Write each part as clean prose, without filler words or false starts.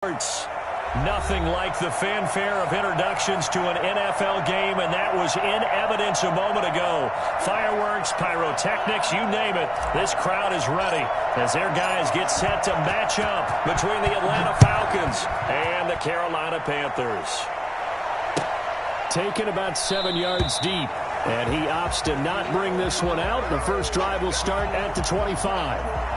Nothing like the fanfare of introductions to an NFL game, and that was in evidence a moment ago. Fireworks, pyrotechnics, you name it. This crowd is ready as their guys get set to match up between the Atlanta Falcons and the Carolina Panthers. Taken about 7 yards deep, and he opts to not bring this one out. The first drive will start at the 25.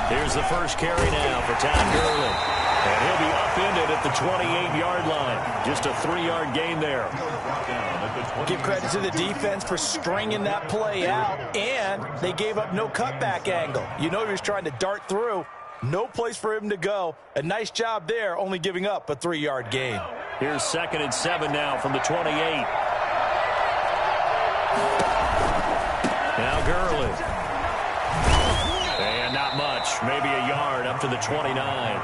Here's the first carry now for Todd Gurley. And he'll be upended at the 28-yard line. Just a 3-yard gain there. Give credit to the defense for stringing that play out, and they gave up no cutback angle. You know he was trying to dart through. No place for him to go. A nice job there, only giving up a 3-yard gain. Here's 2nd and 7 now from the 28. Now Gurley. And not much. Maybe a yard up to the 29.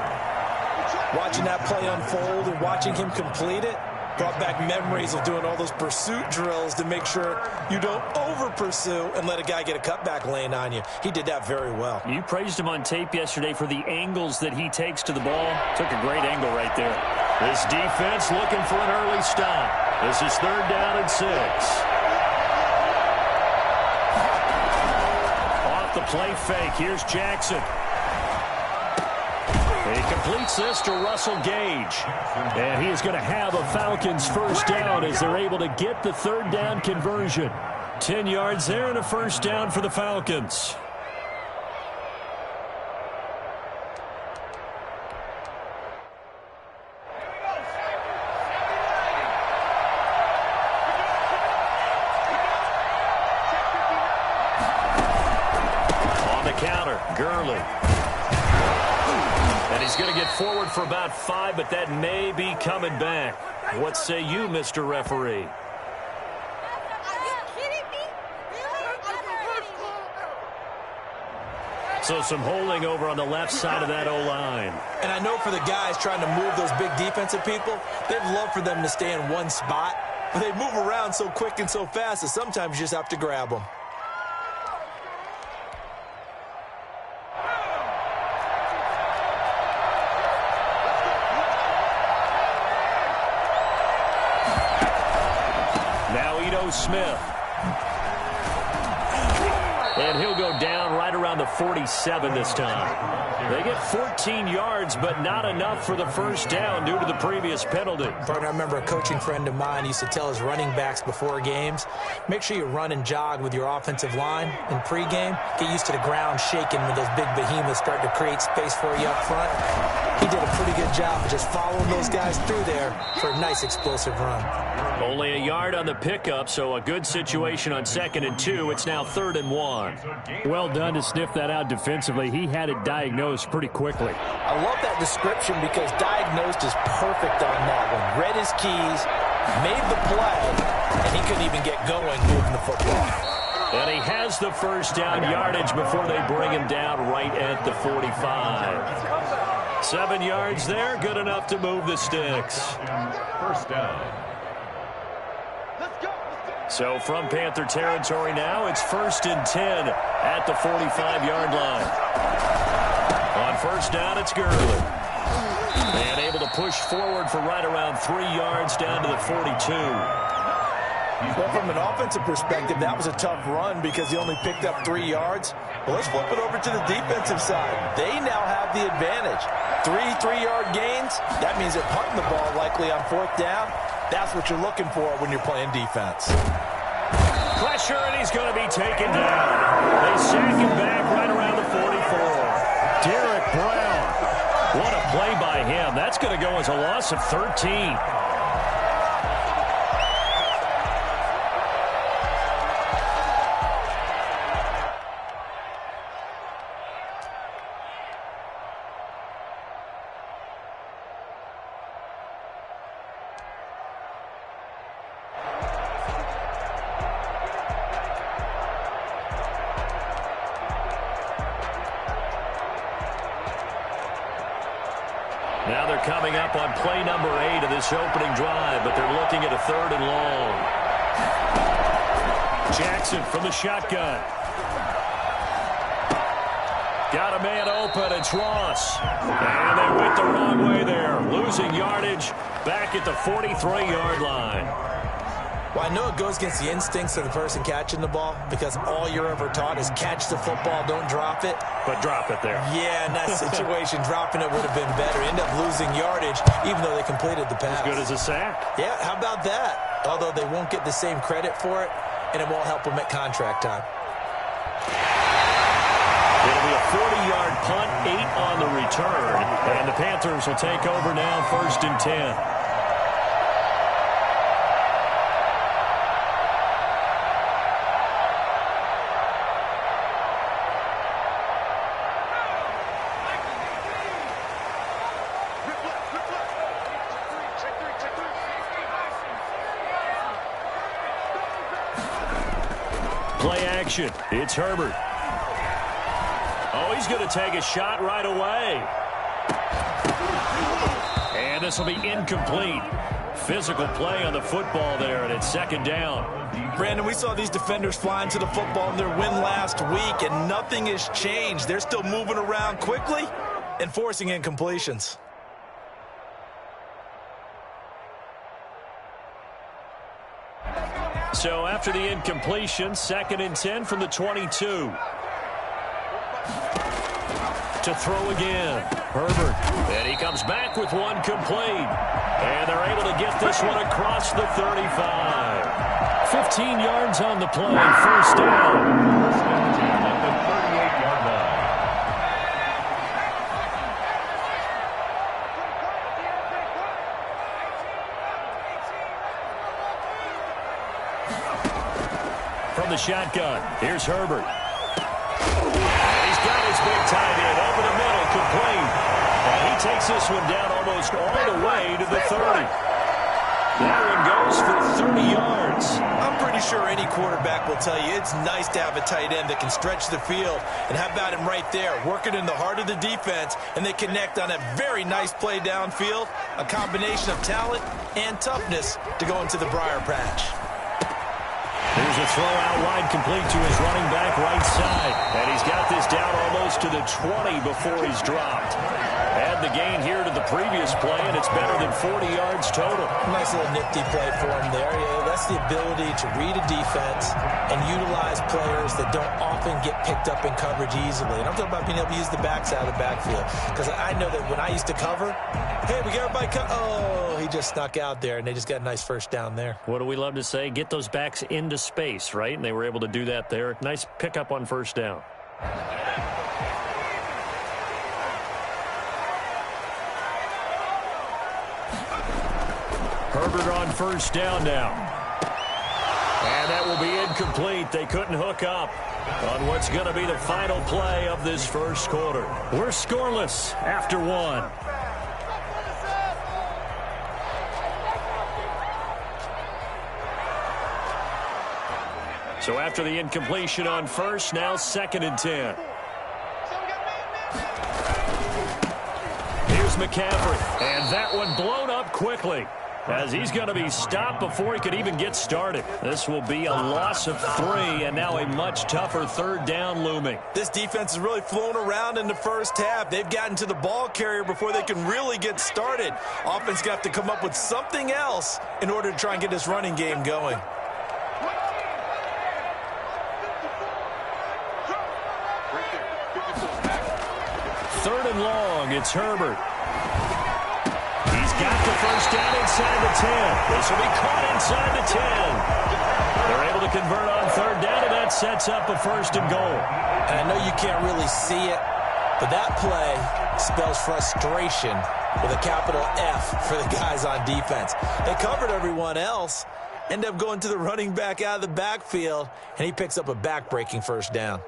Watching that play unfold and watching him complete it brought back memories of doing all those pursuit drills to make sure you don't over-pursue and let a guy get a cutback lane on you. He did that very well. You praised him on tape yesterday for the angles that he takes to the ball. Took a great angle right there. This defense looking for an early stop. This is 3rd down and 6. Off the play fake. Here's Jackson. He completes this to Russell Gage. And he is going to have a Falcons first down as they're able to get the 3rd down conversion. 10 yards there and a first down for the Falcons. On the counter, Gurley. And he's going to get forward for about 5, but that may be coming back. What say you, Mr. Referee? Are you kidding me? So some holding over on the left side of that O-line. And I know for the guys trying to move those big defensive people, they'd love for them to stay in one spot. But they move around so quick and so fast that sometimes you just have to grab them. Smith. And he'll go down right around the 47 this time. They get 14 yards, but not enough for the first down due to the previous penalty. Partner, I remember a coaching friend of mine used to tell his running backs before games, make sure you run and jog with your offensive line in pregame. Get used to the ground shaking when those big behemoths start to create space for you up front. He did a pretty good job of just following those guys through there for a nice explosive run. Only a yard on the pickup, so a good situation on 2nd and 2. It's now 3rd and 1. Well done to sniff that out defensively. He had it diagnosed pretty quickly. I love that description because diagnosed is perfect on that one. Read his keys, made the play, and he couldn't even get going moving the football. And he has the first down yardage before they bring him down right at the 45. 7 yards there, good enough to move the sticks. First down. So from Panther territory now, it's 1st and 10 at the 45-yard line. On first down, it's Gurley. And able to push forward for right around 3 yards down to the 42. Well, from an offensive perspective, that was a tough run because he only picked up 3 yards. Well, let's flip it over to the defensive side. They now have the advantage. 3-3-yard gains, that means they're punting the ball likely on 4th down. That's what you're looking for when you're playing defense. Pressure, and he's going to be taken down. They sack him back right around the 44. Derek Brown. What a play by him. That's going to go as a loss of 13. they're coming up on play number 8 of this opening drive, but they're looking at a 3rd and long. Jackson from the shotgun. Got a man open. It's Ross. And they went the wrong way there. Losing yardage back at the 43-yard line. Well, I know it goes against the instincts of the person catching the ball because all you're ever taught is catch the football, don't drop it. But drop it there. Yeah, in that situation, dropping it would have been better. End up losing yardage even though they completed the pass. As good as a sack. Yeah, how about that? Although they won't get the same credit for it, and it won't help them at contract time. It'll be a 40-yard punt, 8 on the return. And the Panthers will take over now, 1st and 10. Play action. It's Herbert. Oh, he's going to take a shot right away. And this will be incomplete. Physical play on the football there, and it's 2nd down. Brandon, we saw these defenders flying to the football in their win last week, and nothing has changed. They're still moving around quickly and forcing incompletions. So after the incompletion, 2nd and 10 from the 22. To throw again. Herbert. And he comes back with one complete. And they're able to get this one across the 35. 15 yards on the play. 1st down. At the 38-yard line. From the shotgun, here's Herbert. And he's got his big tight end over the middle, complete. And he takes this one down almost all the way to the 30. That one goes for 30 yards. I'm pretty sure any quarterback will tell you it's nice to have a tight end that can stretch the field. And how about him right there, working in the heart of the defense, and they connect on a very nice play downfield, a combination of talent and toughness to go into the briar patch. There's a throw out wide complete to his running back right side. And he's got this down almost to the 20 before he's dropped. Add the gain here to the previous play, and it's better than 40 yards total. Nice little nifty play for him there. Yeah, that's the ability to read a defense and utilize players that don't often get picked up in coverage easily. And I'm talking about being able to use the backside of the backfield. Because I know that when I used to cover, hey, we got everybody oh, he just snuck out there, and they just got a nice 1st down there. What do we love to say? Get those backs into space, right? And they were able to do that there. Nice pickup on 1st down. Herbert on 1st down now. And that will be incomplete. They couldn't hook up on what's going to be the final play of this 1st quarter. We're scoreless after 1. So after the incompletion on 1st, now 2nd and 10. Here's McCaffrey. And that one blown up quickly, as he's going to be stopped before he could even get started. This will be a loss of 3, and now a much tougher 3rd down looming. This defense has really flown around in the first half. They've gotten to the ball carrier before they can really get started. Offense got to come up with something else in order to try and get this running game going. 3rd and long, it's Herbert. He's got the 1st down inside the 10. This will be caught inside the 10. They're able to convert on 3rd down, and that sets up a 1st and goal. And I know you can't really see it, but that play spells frustration with a capital F for the guys on defense. They covered everyone else, end up going to the running back out of the backfield, and he picks up a back-breaking 1st down.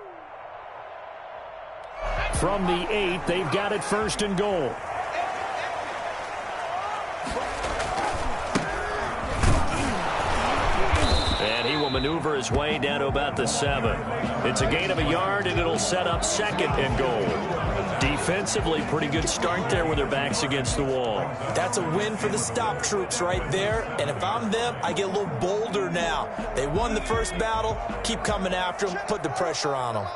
From the 8, they've got it 1st and goal. And he will maneuver his way down to about the 7. It's a gain of a yard, and it'll set up 2nd and goal. Defensively, pretty good start there with their backs against the wall. That's a win for the stop troops right there. And if I'm them, I get a little bolder now. They won the first battle. Keep coming after them. Put the pressure on them.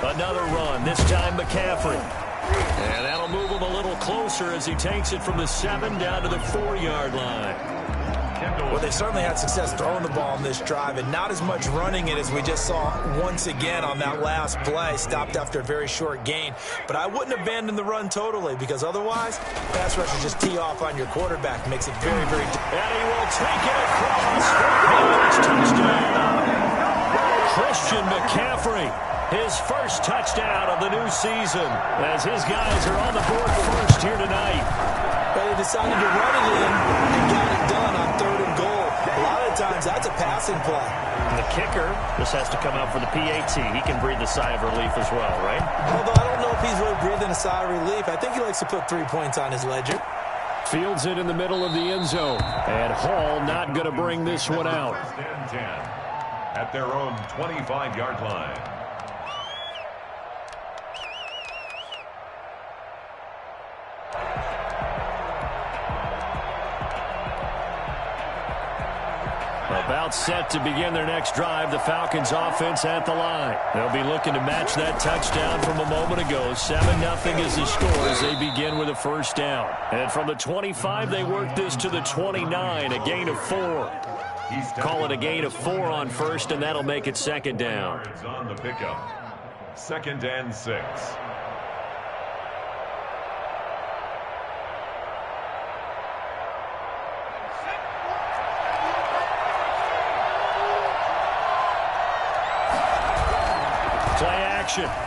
Another run, this time McCaffrey. And that'll move him a little closer as he takes it from the 7 down to the 4-yard line. Well, they certainly had success throwing the ball in this drive, and not as much running it as we just saw once again on that last play. Stopped after a very short gain. But I wouldn't abandon the run totally, because otherwise, pass rushers just tee off on your quarterback. Makes it very, very difficult. And he will take it across. Touchdown. Christian McCaffrey, his first touchdown of the new season, as his guys are on the board first here tonight. But they decided to run it in and got it done on 3rd and goal. A lot of times, that's a passing play. And the kicker, this has to come out for the PAT. He can breathe a sigh of relief as well, right? Although I don't know if he's really breathing a sigh of relief. I think he likes to put 3 points on his ledger. Fields it in the middle of the end zone. And Hall not going to bring this one out. At their own 25-yard line. About set to begin their next drive, the Falcons offense at the line. They'll be looking to match that touchdown from a moment ago. 7-0 is the score as they begin with a first down. And from the 25, they work this to the 29, a gain of 4. Call it a gain of 4 on first, and that'll make it 2nd down. On the pickup. 2nd and 6.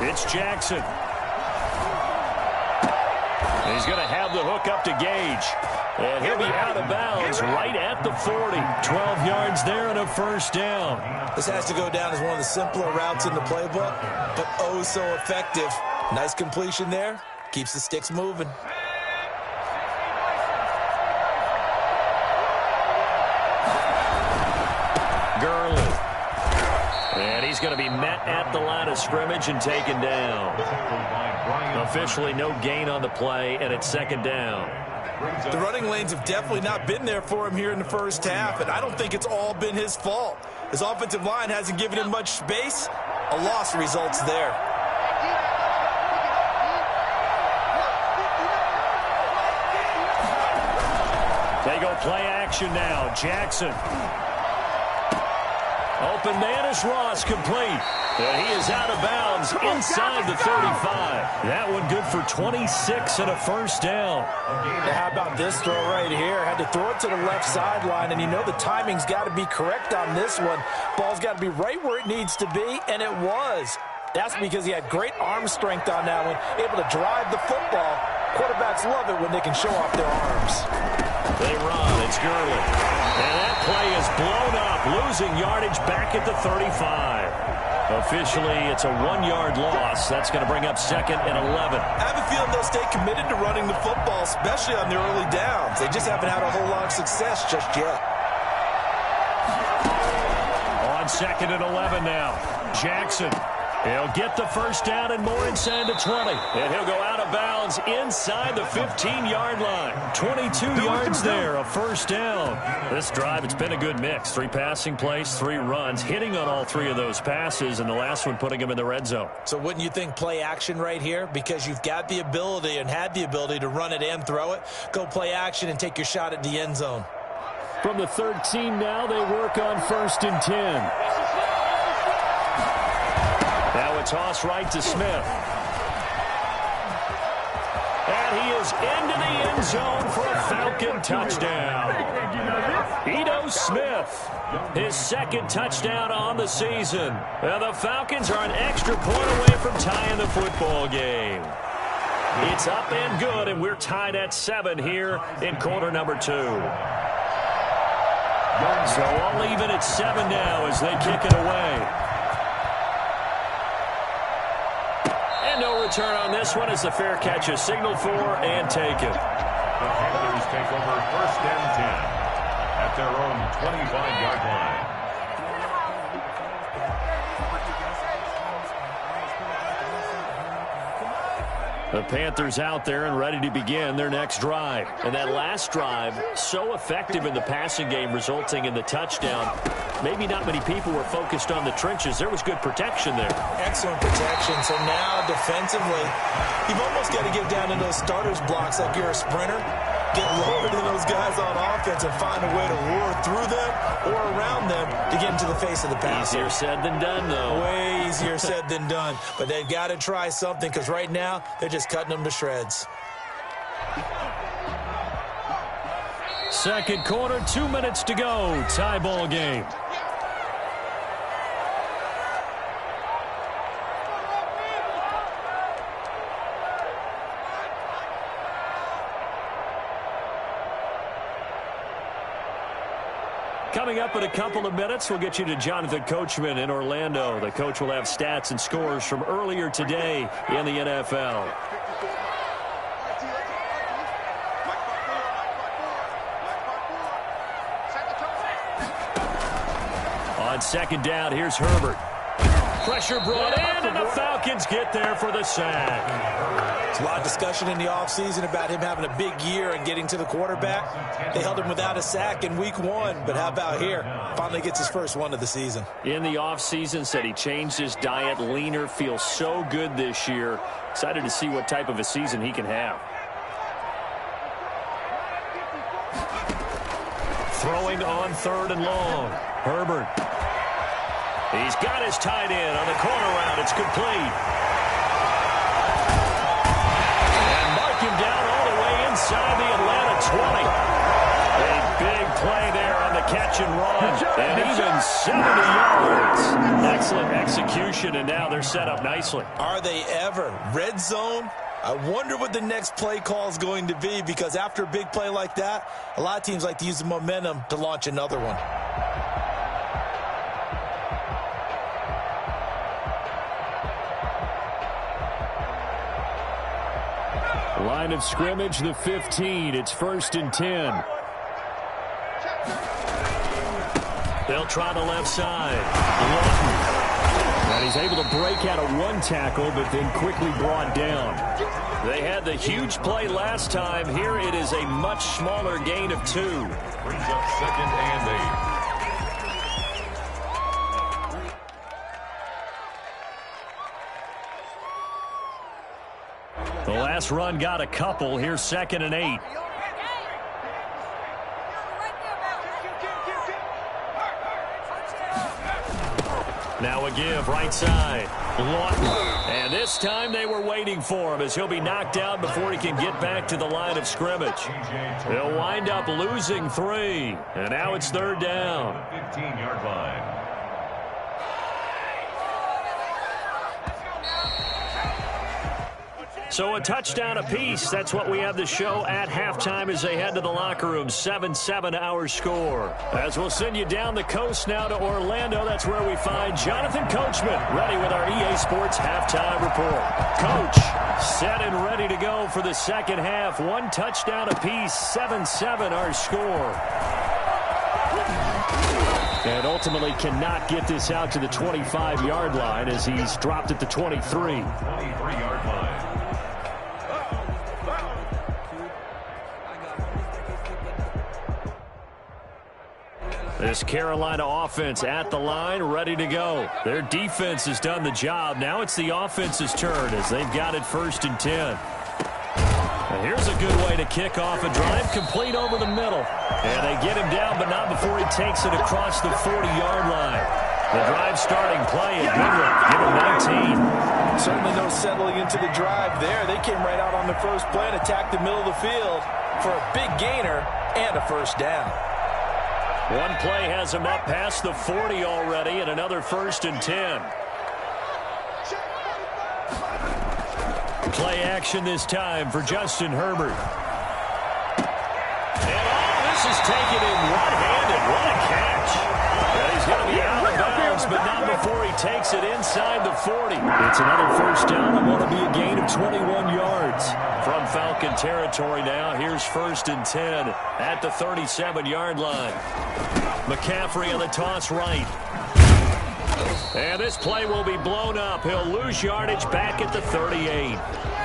It's Jackson. He's going to have the hook up to Gage. And he'll be out of bounds right at the 40. 12 yards there and a first down. This has to go down as one of the simpler routes in the playbook, but oh so effective. Nice completion there. Keeps the sticks moving. He's going to be met at the line of scrimmage and taken down. Officially no gain on the play, and it's 2nd down. The running lanes have definitely not been there for him here in the first half, and I don't think it's all been his fault. His offensive line hasn't given him much space. A loss results there. They go play action now. Jackson. Open man is Ross, complete. And he is out of bounds inside the 35. That one good for 26 and a first down. How about this throw right here? Had to throw it to the left sideline, and you know the timing's got to be correct on this one. Ball's got to be right where it needs to be, and it was. That's because he had great arm strength on that one, able to drive the football. Quarterbacks love it when they can show off their arms. They run. It's Gurley. And that play is blown up, losing yardage back at the 35. Officially, it's a 1-yard loss. That's going to bring up 2nd and 11. I have a feeling they'll stay committed to running the football, especially on their early downs. They just haven't had a whole lot of success just yet. On 2nd and 11 now. Jackson. He'll get the first down and more inside the 20. And he'll go out of bounds inside the 15-yard line. 22 yards there, a first down. This drive, it's been a good mix. 3 passing plays, 3 runs, hitting on all 3 of those passes, and the last one putting him in the red zone. So wouldn't you think play action right here? Because you've got the ability and had the ability to run it and throw it. Go play action and take your shot at the end zone. From the 13 now, they work on 1st and 10. Now a toss right to Smith. And he is into the end zone for a Falcon touchdown. Ito Smith, his 2nd touchdown on the season. Well, the Falcons are an extra point away from tying the football game. It's up and good, and we're tied at 7 here in quarter number 2. So all even at 7 now as they kick it away. No return on this one as the fair catch is signaled for and taken. The Panthers take over 1st and 10 at their own 25-yard line. The Panthers out there and ready to begin their next drive. And that last drive, so effective in the passing game, resulting in the touchdown. Maybe not many people were focused on the trenches. There was good protection there. Excellent protection. So now, defensively, you've almost got to get down in those starters blocks like you're a sprinter. Get lower than those guys on offense and find a way to roar through them or around them to get into the face of the passer. Easier said than done, though. Way easier said than done. But they've got to try something because right now they're just cutting them to shreds. Second quarter, 2 minutes to go. Tie ball game. Coming up in a couple of minutes, we'll get you to Jonathan Coachman in Orlando. The coach will have stats and scores from earlier today in the NFL. On second down, here's Herbert. Pressure brought in, and the Falcons get there for the sack. There's a lot of discussion in the offseason about him having a big year and getting to the quarterback. They held him without a sack in week 1, but how about here? Finally gets his first one of the season. In the offseason, said he changed his diet, leaner, feels so good this year. Excited to see what type of a season he can have. Throwing on third and long. Herbert. He's got his tight end on the corner route. It's complete. And mark him down all the way inside the Atlanta 20. A big play there on the catch and run. And even 70 yards. Excellent execution, and now they're set up nicely. Are they ever? Red zone? I wonder what the next play call is going to be, because after a big play like that, a lot of teams like to use the momentum to launch another one. Line of scrimmage, the 15. It's 1st and 10. They'll try the left side. And he's able to break out of one tackle, but then quickly brought down. They had the huge play last time. Here it is a much smaller gain of 2. Brings up 2nd and 8. The last run got a couple. Here's 2nd and 8. Now a give, right side. Lawton. And this time they were waiting for him, as he'll be knocked down before he can get back to the line of scrimmage. They'll wind up losing 3. And now it's 3rd down. 15-yard line. So a touchdown apiece. That's what we have the show at halftime as they head to the locker room. 7-7 our score. As we'll send you down the coast now to Orlando, that's where we find Jonathan Coachman, ready with our EA Sports halftime report. Coach, set and ready to go for the second half. 1 touchdown apiece. 7-7 our score. And ultimately cannot get this out to the 25-yard line as he's dropped at the 23. 23-yard line. This Carolina offense at the line, ready to go. Their defense has done the job. Now it's the offense's turn as they've got it 1st and 10. And here's a good way to kick off a drive, complete over the middle. And they get him down, but not before he takes it across the 40-yard line. The drive starting play, a good one. Give him 19. Certainly no settling into the drive there. They came right out on the first play and attacked the middle of the field for a big gainer and a 1st down. One play has him up past the 40 already, and another 1st and 10. Play action this time for Justin Herbert. And this is taken in one-handed. What a catch. And he's going to be out of bounds, but not before he takes it inside the 40. It's another 1st down and want to be a gain of 21 yards. From Falcon territory now, here's 1st and 10 at the 37-yard line. McCaffrey on the toss right. And this play will be blown up. He'll lose yardage back at the 38.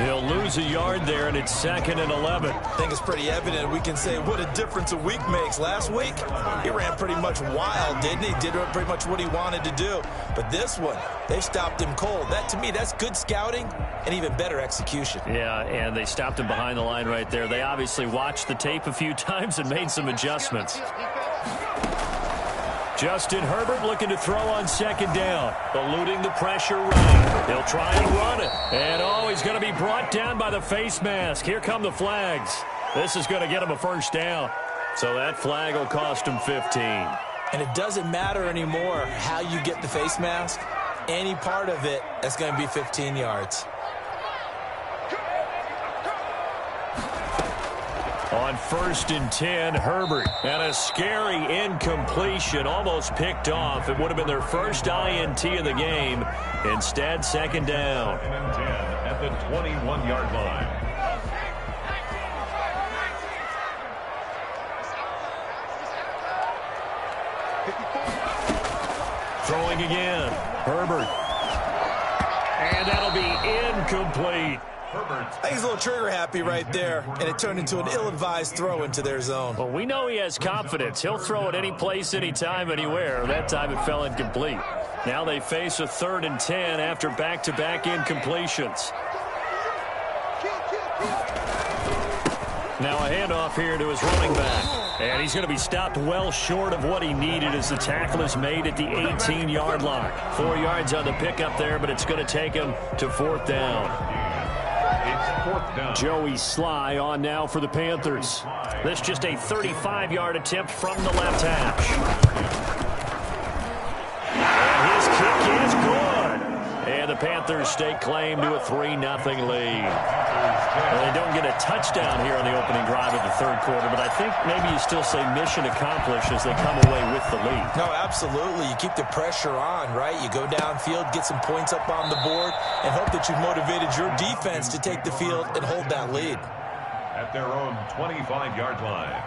He'll lose a yard there, and it's 2nd and 11. I think it's pretty evident. We can say what a difference a week makes. Last week, he ran pretty much wild, didn't he? Did pretty much what he wanted to do. But this one, they stopped him cold. That, to me, that's good scouting and even better execution. Yeah, and they stopped him behind the line right there. They obviously watched the tape a few times and made some adjustments. Justin Herbert looking to throw on 2nd down. Eluding the pressure right. He'll try and run it. And, oh, he's going to be brought down by the face mask. Here come the flags. This is going to get him a 1st down. So that flag will cost him 15. And it doesn't matter anymore how you get the face mask. Any part of it, that's going to be 15 yards. On 1st and 10, Herbert. And a scary incompletion, almost picked off. It would have been their first INT of the game. Instead, 2nd down. 2nd and 10 at the 21-yard line. Throwing again. Herbert. And that'll be incomplete. I think he's a little trigger happy right there, and it turned into an ill-advised throw into their zone. Well, we know he has confidence. He'll throw it any place, anytime, anywhere. That time it fell incomplete. Now they face a 3rd and 10 after back-to-back incompletions. Now a handoff here to his running back. And he's going to be stopped well short of what he needed as the tackle is made at the 18-yard line. 4 yards on the pickup there, but it's going to take him to 4th down. It's 4th down. Joey Sly on now for the Panthers. This just a 35-yard attempt from the left hash. And his kick is good. And the Panthers stake claim to a 3-0 lead. Well, they don't get a touchdown here on the opening drive of the 3rd quarter, but I think maybe you still say mission accomplished as they come away with the lead. No, absolutely. You keep the pressure on, right? You go downfield, get some points up on the board, and hope that you've motivated your defense to take the field and hold that lead. At their own 25-yard line.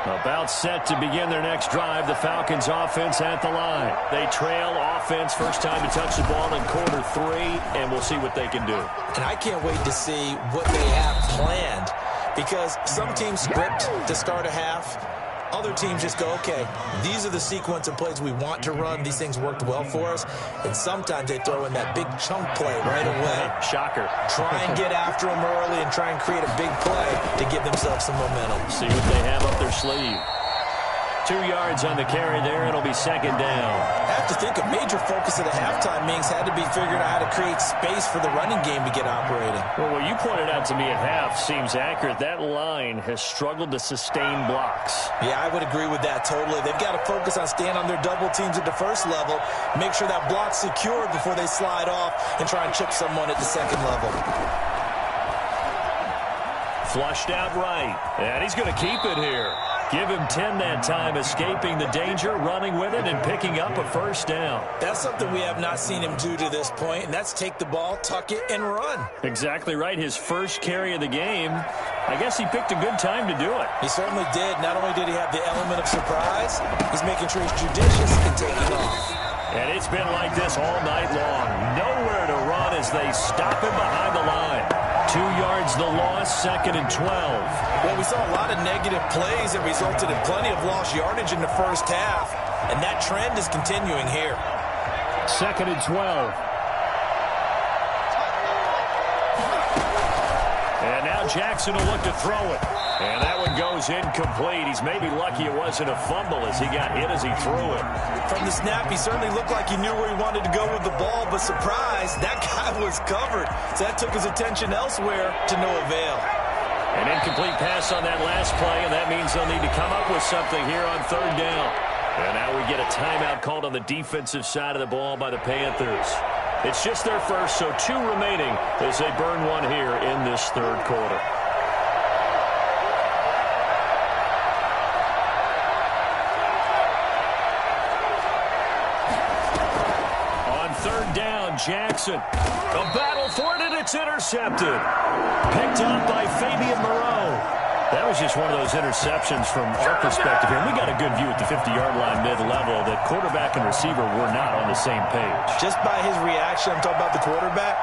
About set to begin their next drive. The Falcons offense at the line. They trail offense, first time to touch the ball in quarter 3, and we'll see what they can do. And I can't wait to see what they have planned, because some teams script to start a half. Other teams just go, okay, these are the sequence of plays we want to run. These things worked well for us. And sometimes they throw in that big chunk play right away. Shocker. Try and get after them early and try and create a big play to give themselves some momentum. See what they have up their sleeve. 2 yards on the carry there. It'll be 2nd down. I have to think a major focus of the halftime meetings had to be figuring out how to create space for the running game to get operating. Well, what you pointed out to me at half seems accurate. That line has struggled to sustain blocks. Yeah, I would agree with that totally. They've got to focus on staying on their double teams at the first level, make sure that block's secured before they slide off and try and chip someone at the 2nd level. Flushed out right. And he's going to keep it here. Give him 10 that time, escaping the danger, running with it, and picking up a 1st down. That's something we have not seen him do to this point, and that's take the ball, tuck it, and run. Exactly right. His first carry of the game. I guess he picked a good time to do it. He certainly did. Not only did he have the element of surprise, he's making sure he's judicious in taking off. And it's been like this all night long. Nowhere to run as they stop him behind the line. 2 yards the loss, 2nd and 12. Well, we saw a lot of negative plays that resulted in plenty of lost yardage in the first half, and that trend is continuing here. 2nd and 12. And now Jackson will look to throw it. And that one goes incomplete. He's maybe lucky it wasn't a fumble as he got hit as he threw it. From the snap, he certainly looked like he knew where he wanted to go with the ball, but surprise, that guy was covered. So that took his attention elsewhere to no avail. An incomplete pass on that last play, and that means they'll need to come up with something here on 3rd down. And now we get a timeout called on the defensive side of the ball by the Panthers. It's just their first, so 2 remaining as they burn one here in this 3rd quarter. On 3rd down, Jackson. A battle for it, and a it's intercepted. Picked up by Fabian Moreau. That was just one of those interceptions from our perspective here. We got a good view at the 50-yard line mid-level that quarterback and receiver were not on the same page. Just by his reaction, I'm talking about the quarterback,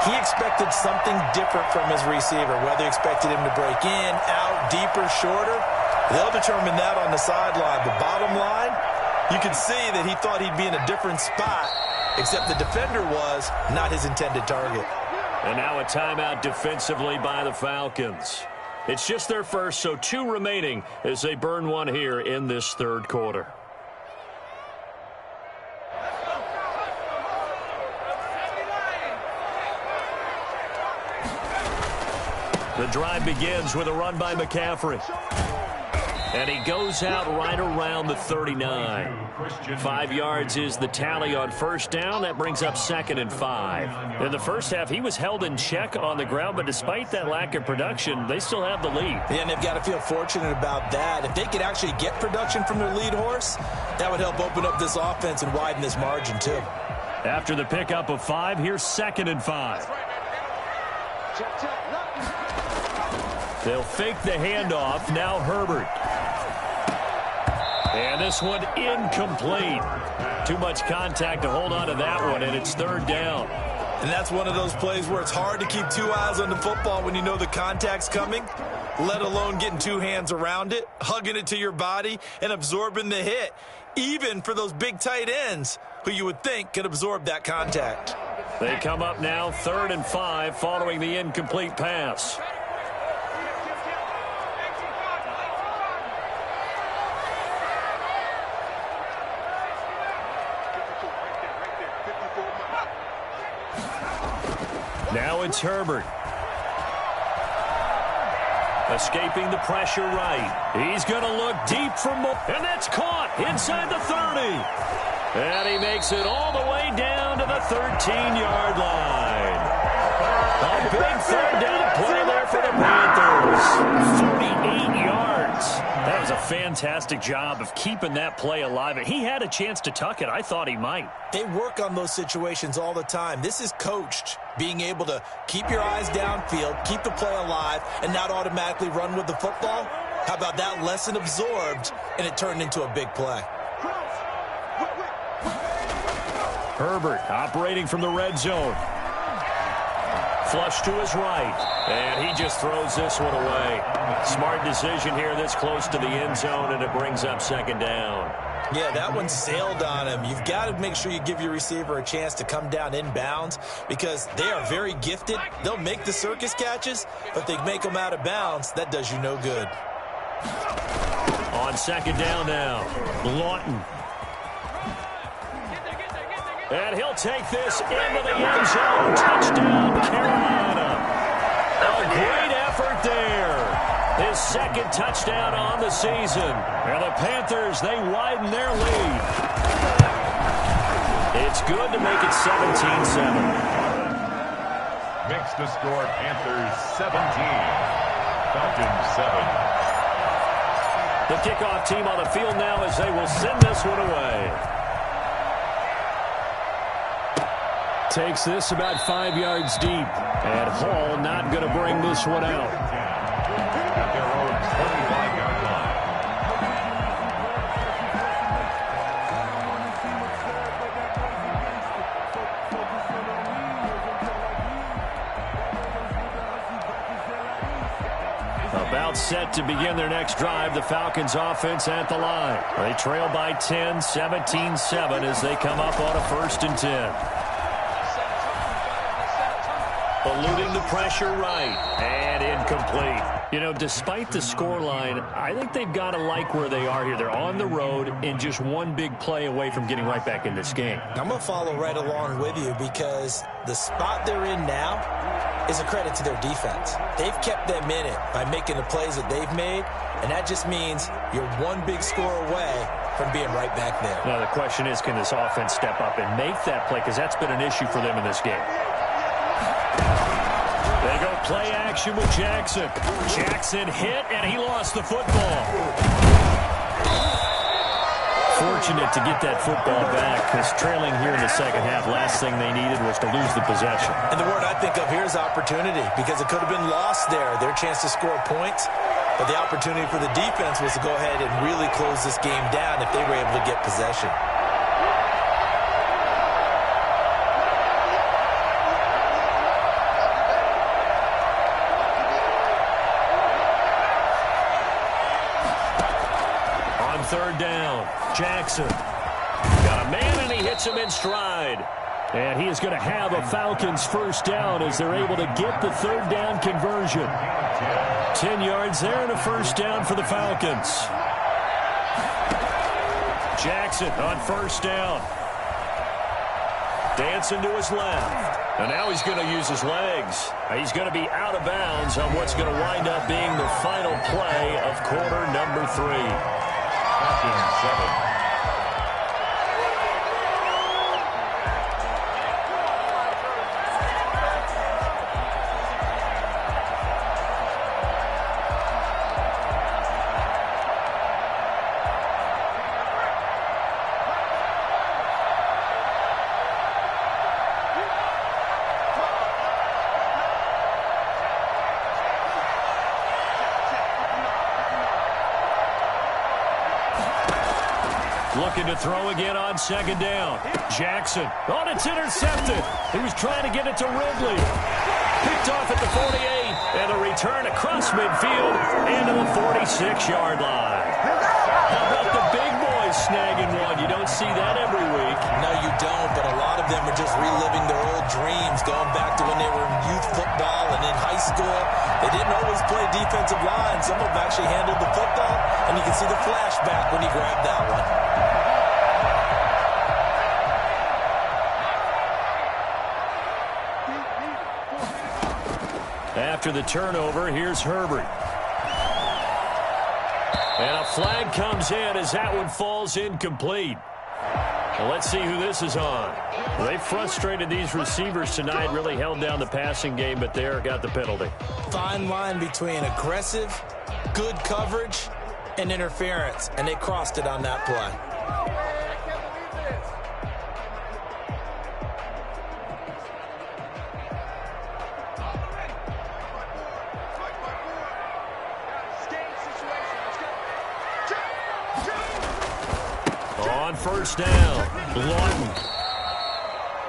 he expected something different from his receiver, whether he expected him to break in, out, deeper, shorter. They'll determine that on the sideline. The bottom line, you can see that he thought he'd be in a different spot, except the defender was not his intended target. And now a timeout defensively by the Falcons. It's just their first, so 2 remaining as they burn one here in this third quarter. The drive begins with a run by McCaffrey. And he goes out right around the 39. 5 yards is the tally on first down. That brings up 2nd and 5. In the first half, he was held in check on the ground, but despite that lack of production, they still have the lead. Yeah, and they've got to feel fortunate about that. If they could actually get production from their lead horse, that would help open up this offense and widen this margin too. After the pickup of 5, here's 2nd and 5. They'll fake the handoff. Now Herbert. And this one incomplete. Too much contact to hold on to that one, and it's 3rd down. And that's one of those plays where it's hard to keep 2 eyes on the football when you know the contact's coming, let alone getting 2 hands around it, hugging it to your body, and absorbing the hit, even for those big tight ends who you would think could absorb that contact. They come up now 3rd and 5 following the incomplete pass. Now it's Herbert. Escaping the pressure right. He's going to look deep for more. And that's caught inside the 30. And he makes it all the way down to the 13-yard line. A big 3rd down play there for the Panthers. 48 yards. That was a fantastic job of keeping that play alive. He had a chance to tuck it. I thought he might. They work on those situations all the time. This is coached, being able to keep your eyes downfield, keep the play alive, and not automatically run with the football. How about that lesson absorbed, and it turned into a big play? Herbert operating from the red zone. Flush to his right, and he just throws this one away. Smart decision here this close to the end zone, and it brings up 2nd down. Yeah, that one sailed on him. You've got to make sure you give your receiver a chance to come down inbounds because they are very gifted. They'll make the circus catches, but if they make them out of bounds, that does you no good. On 2nd down now, Lawton. And he'll take this into the end zone. Touchdown, Carolina. A great effort there. His 2nd touchdown on the season. And the Panthers, they widen their lead. It's good to make it 17-7. Makes the score Panthers 17, Falcons 7. The kickoff team on the field now as they will send this one away. Takes this about 5 yards deep. And Hall not going to bring this one out. At their own 25-yard line. About set to begin their next drive, the Falcons offense at the line. They trail by 10, 17-7 as they come up on a 1st and 10. Eluding the pressure right, and incomplete. You know, despite the scoreline, I think they've got to like where they are here. They're on the road and just one big play away from getting right back in this game. I'm going to follow right along with you because the spot they're in now is a credit to their defense. They've kept them in it by making the plays that they've made, and that just means you're one big score away from being right back there. Now, the question is, can this offense step up and make that play? Because that's been an issue for them in this game. They go play action with Jackson. Jackson hit, and he lost the football. Fortunate to get that football back, because trailing here in the second half, last thing they needed was to lose the possession. And the word I think of here is opportunity, because it could have been lost there, their chance to score points. But the opportunity for the defense was to go ahead and really close this game down if they were able to get possession. Third down, Jackson. Got a man, and he hits him in stride. And he is going to have a Falcons first down as they're able to get the third down conversion. 10 yards there and a first down for the Falcons. Jackson on first down. Dancing to his left. And now he's going to use his legs. He's going to be out of bounds on what's going to wind up being the final play of quarter number 3. 7. Looking to throw again on second down. Jackson. Oh, it's intercepted. He was trying to get it to Ridley. Picked off at the 48. And a return across midfield into the 46-yard line. How about the big boys snagging one? You don't see that every week. No, you don't, but a lot of them are just reliving their old dreams, going back to when they were in youth football and in high school. They didn't always play defensive line. Some of them actually handled the football, and you can see the flashback when he grabbed that one. After the turnover, here's Herbert. And a flag comes in as that one falls incomplete. Well, let's see who this is on. They frustrated these receivers tonight, really held down the passing game, but there got the penalty. Fine line between aggressive, good coverage, and interference, and they crossed it on that play. On first down, Lawton.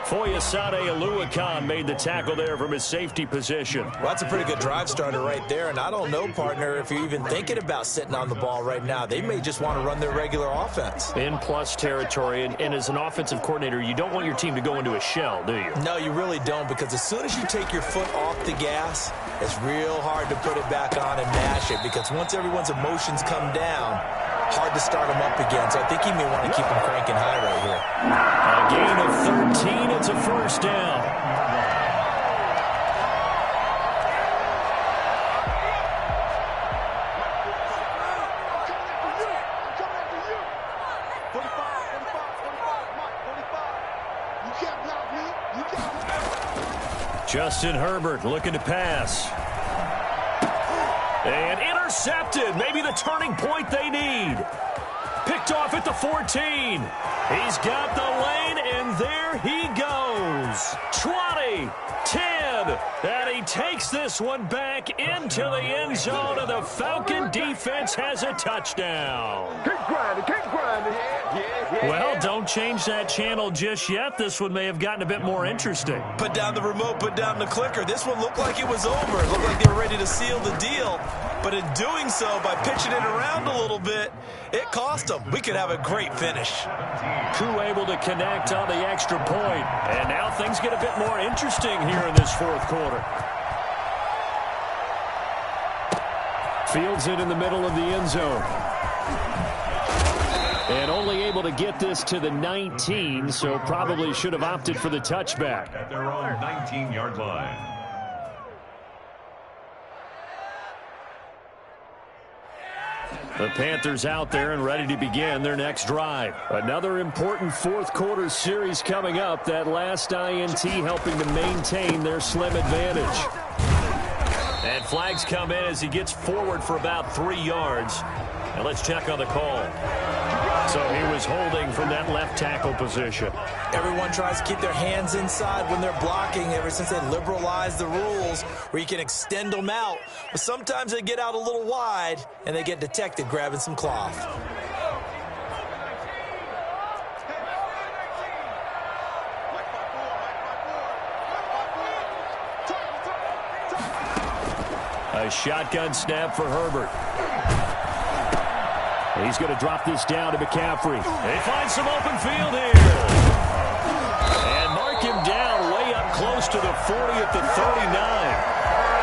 Foyesade Oluwakan made the tackle there from his safety position. Well, that's a pretty good drive starter right there, and I don't know, partner, if you're even thinking about sitting on the ball right now. They may just want to run their regular offense. In plus territory, and as an offensive coordinator, you don't want your team to go into a shell, do you? No, you really don't, because as soon as you take your foot off the gas, it's real hard to put it back on and mash it, because once everyone's emotions come down, hard to start them up again. So I think he may want to keep them cranking high right here. A gain of 13. It's a first down. Justin Herbert looking to pass. And intercepted. Maybe the turning point they need. Picked off at the 14. He's got the lane, and there he goes. 20, 10, and he takes this one back into the end zone, and the Falcon defense has a touchdown. Keep grinding. Well, don't change that channel just yet. This one may have gotten a bit more interesting. Put down the remote, put down the clicker. This one looked like it was over. It looked like they were ready to seal the deal. But in doing so, by pitching it around a little bit, it cost them. We could have a great finish. Crew able to connect on the extra point. And now things get a bit more interesting here in this fourth quarter. Fields it in the middle of the end zone. And only able to get this to the 19, so probably should have opted for the touchback. At their own 19-yard line. The Panthers out there and ready to begin their next drive. Another important fourth quarter series coming up. That last INT helping to maintain their slim advantage. And flags come in as he gets forward for about 3 yards. And let's check on the call. So he was holding from that left tackle position. Everyone tries to keep their hands inside when they're blocking ever since they liberalized the rules where you can extend them out. But sometimes they get out a little wide and they get detected grabbing some cloth. A shotgun snap for Herbert. He's going to drop this down to McCaffrey. They find some open field here. And mark him down way up close to the 40 at the 39.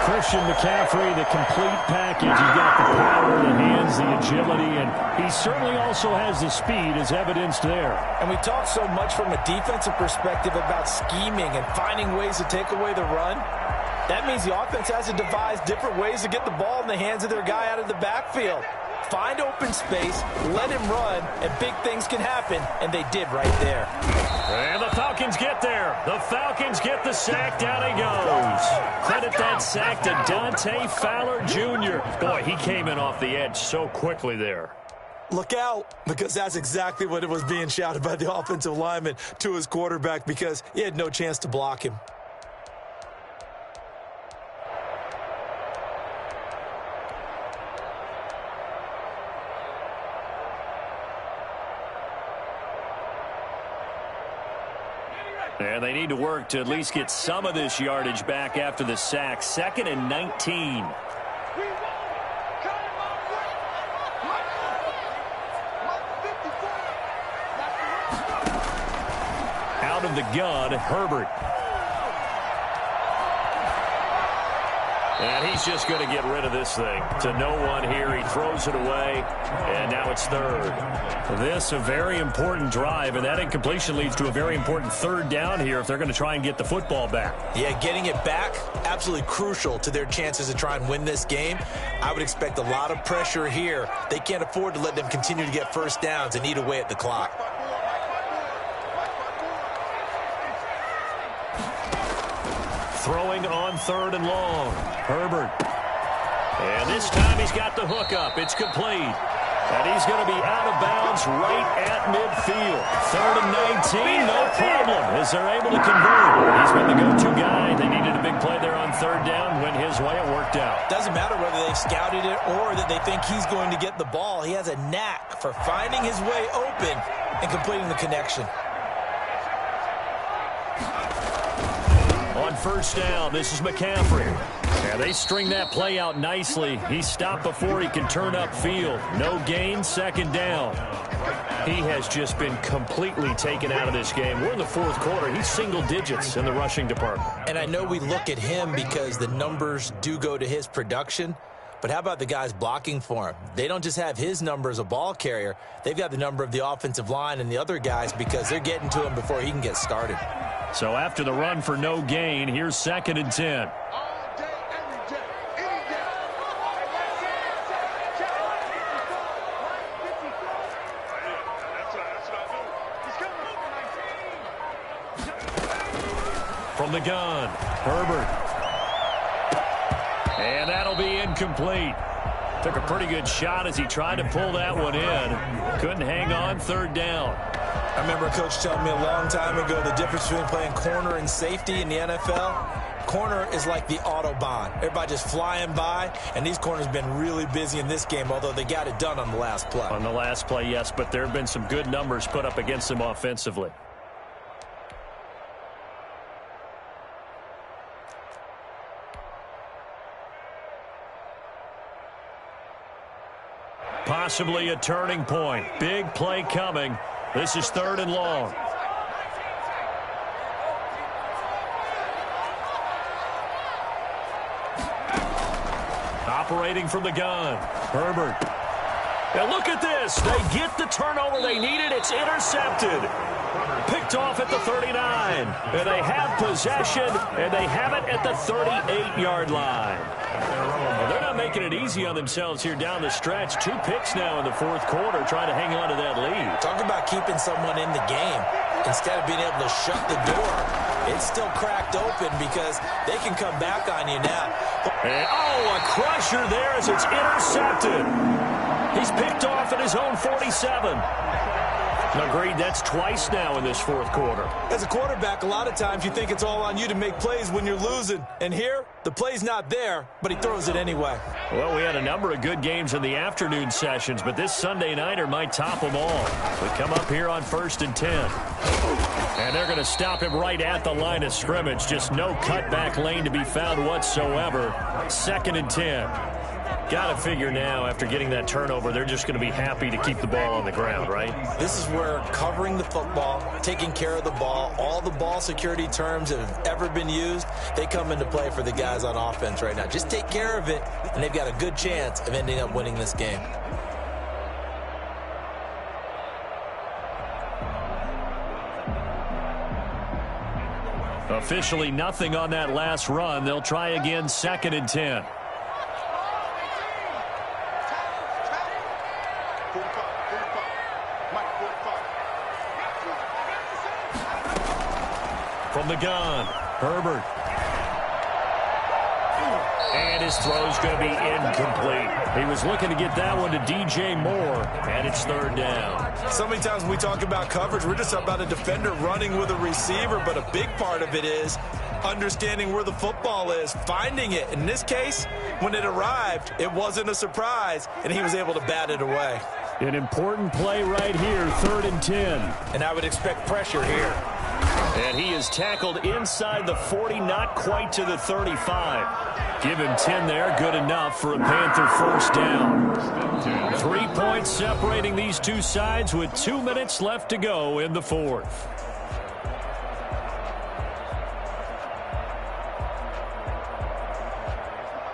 Christian McCaffrey, the complete package. He's got the power, the hands, the agility, and he certainly also has the speed as evidenced there. And we talk so much from a defensive perspective about scheming and finding ways to take away the run. That means the offense has to devise different ways to get the ball in the hands of their guy out of the backfield. Find open space, let him run, and big things can happen, and they did right there. And the Falcons get there. The Falcons get the sack. Down he goes. Credit that sack to Dante Fowler Jr. Boy, he came in off the edge so quickly there. Look out, because that's exactly what it was being shouted by the offensive lineman to his quarterback because he had no chance to block him. And they need to work to at least get some of this yardage back after the sack. 2nd and 19. Out of the gun, Herbert. And he's just going to get rid of this thing. To no one here. He throws it away. And now it's 3rd. This a very important drive. And that incompletion leads to a very important 3rd down here if they're going to try and get the football back. Yeah, getting it back, absolutely crucial to their chances to try and win this game. I would expect a lot of pressure here. They can't afford to let them continue to get first downs and eat away at the clock. Throwing on 3rd and long. Herbert. And this time he's got the hook up. It's complete. And he's going to be out of bounds right at midfield. 3rd and 19, no problem, as they're able to convert. He's been the go-to guy. They needed a big play there on 3rd down. Went his way. It worked out. Doesn't matter whether they've scouted it or that they think he's going to get the ball. He has a knack for finding his way open and completing the connection. On 1st down, this is McCaffrey. And they string that play out nicely. He's stopped before he can turn upfield. No gain, 2nd down. He has just been completely taken out of this game. We're in the 4th quarter. He's single digits in the rushing department. And I know we look at him because the numbers do go to his production. But how about the guys blocking for him? They don't just have his number as a ball carrier. They've got the number of the offensive line and the other guys because they're getting to him before he can get started. So after the run for no gain, here's 2nd and 10. From the gun, Herbert. And that'll be incomplete. Took a pretty good shot as he tried to pull that one in. Couldn't hang on, 3rd down. I remember a coach telling me a long time ago the difference between playing corner and safety in the NFL. Corner is like the Autobahn. Everybody just flying by, and these corners have been really busy in this game, although they got it done on the last play. On the last play, yes, but there have been some good numbers put up against them offensively. Possibly a turning point. Big play coming. This is 3rd and long. Operating from the gun. Herbert. And look at this. They get the turnover they needed. It's intercepted. Picked off at the 39. And they have possession, and they have it at the 38-yard line. Well, they're not making it easy on themselves here down the stretch. 2 picks now in the 4th quarter, trying to hang on to that lead. Talk about keeping someone in the game. Instead of being able to shut the door, it's still cracked open because they can come back on you now. And, oh, a crusher there as it's intercepted. He's picked off at his own 47. Agreed, that's twice now in this fourth quarter. As a quarterback, a lot of times you think it's all on you to make plays when you're losing. And here, the play's not there, but he throws it anyway. Well, we had a number of good games in the afternoon sessions, but this Sunday nighter might top them all. We come up here on 1st and 10. And they're going to stop him right at the line of scrimmage. Just no cutback lane to be found whatsoever. 2nd and 10. Got to figure now, after getting that turnover, they're just going to be happy to keep the ball on the ground, right? This is where covering the football, taking care of the ball, all the ball security terms that have ever been used, they come into play for the guys on offense right now. Just take care of it, and they've got a good chance of ending up winning this game. Officially nothing on that last run. They'll try again, 2nd and 10. From the gun, Herbert. And his throw's going to be incomplete. He was looking to get that one to DJ Moore, and it's 3rd down. So many times when we talk about coverage, we're just about a defender running with a receiver, but a big part of it is understanding where the football is, finding it. In this case, when it arrived, it wasn't a surprise, and he was able to bat it away. An important play right here, 3rd and 10. And I would expect pressure here. And he is tackled inside the 40, not quite to the 35. Give him 10 there, good enough for a Panther 1st down. 3 points separating these two sides with 2 minutes left to go in the 4th.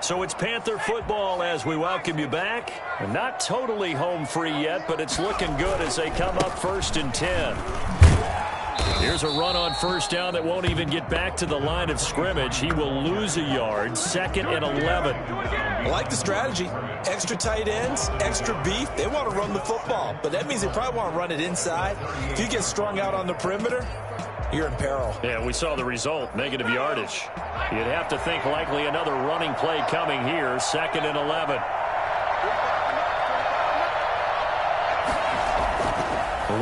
So it's Panther football as we welcome you back. Not totally home free yet, but it's looking good as they come up 1st and 10. Here's a run on 1st down that won't even get back to the line of scrimmage. He will lose a yard, 2nd and 11. I like the strategy. Extra tight ends, extra beef. They want to run the football, but that means they probably want to run it inside. If you get strung out on the perimeter, you're in peril. Yeah, we saw the result, negative yardage. You'd have to think likely another running play coming here, 2nd and 11.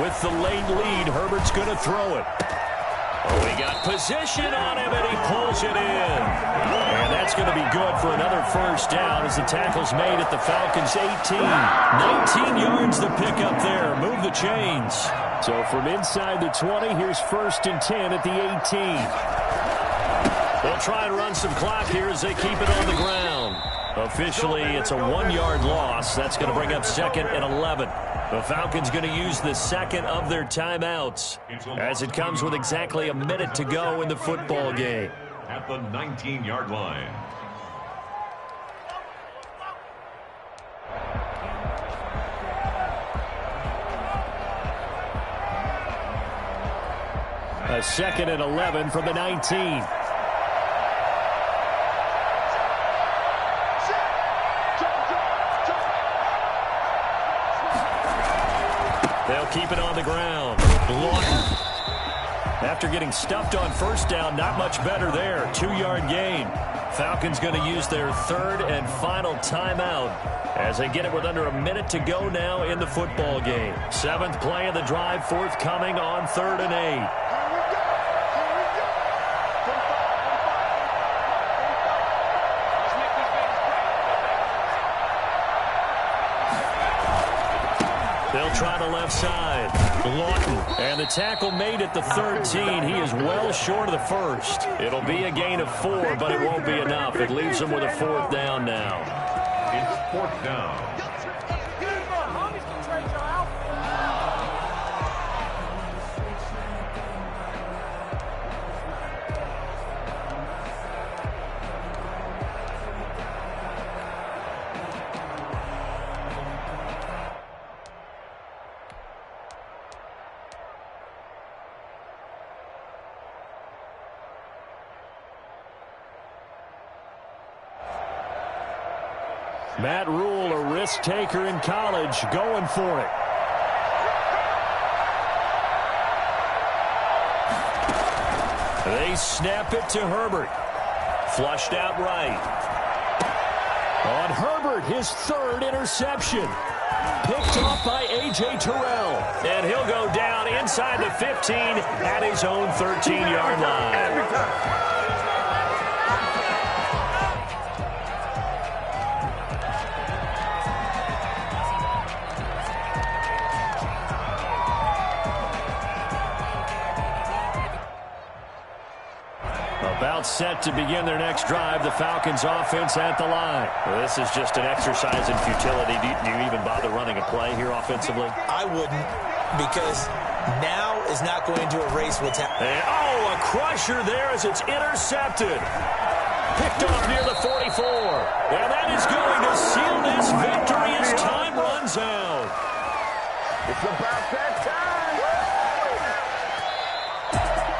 With the late lead, Herbert's going to throw it. Oh, he got position on him, and he pulls it in. And that's going to be good for another 1st down as the tackle's made at the Falcons' 18. 19 yards to pick up there. Move the chains. So from inside the 20, here's 1st and 10 at the 18. They'll try and run some clock here as they keep it on the ground. Officially, it's a 1-yard loss. That's going to bring up 2nd and 11. The Falcons going to use the 2nd of their timeouts as it comes with exactly a minute to go in the football game. At the 19-yard line. A 2nd and 11 from the 19. They'll keep it on the ground. Lawton. After getting stuffed on 1st down, not much better there. 2-yard gain. Falcons going to use their 3rd and final timeout as they get it with under a minute to go now in the football game. 7th play of the drive forthcoming on 3rd and 8. They'll try the left side. Lawton. And the tackle made at the 13. He is well short of the 1st. It'll be a gain of 4, but it won't be enough. It leaves them with a 4th down now. It's 4th down. Matt Rule, a risk taker in college, going for it. They snap it to Herbert. Flushed out right. On Herbert, his 3rd interception. Picked off by A.J. Terrell. And he'll go down inside the 15 at his own 13-yard line. About set to begin their next drive, the Falcons offense at the line. Well, this is just an exercise in futility. Do you even bother running a play here offensively? I wouldn't, because now is not going to erase what's happening. Oh, a crusher there as it's intercepted. Picked off near the 44. And that is going to seal this victory as time runs out. It's about that time.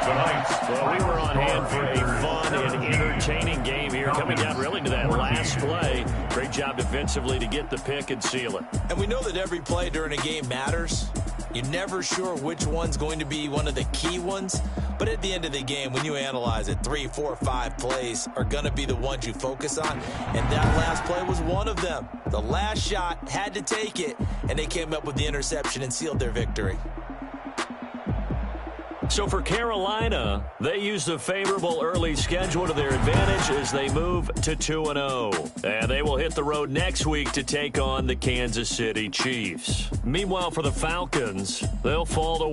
Well, we were on hand for a fun and entertaining game here, coming down really to that last play. Great job defensively to get the pick and seal it. And we know that every play during a game matters. You're never sure which one's going to be one of the key ones. But at the end of the game, when you analyze it, 3, 4, 5 plays are going to be the ones you focus on. And that last play was one of them. The last shot had to take it, and they came up with the interception and sealed their victory. So for Carolina, they use the favorable early schedule to their advantage as they move to 2-0. And they will hit the road next week to take on the Kansas City Chiefs. Meanwhile, for the Falcons, they'll fall to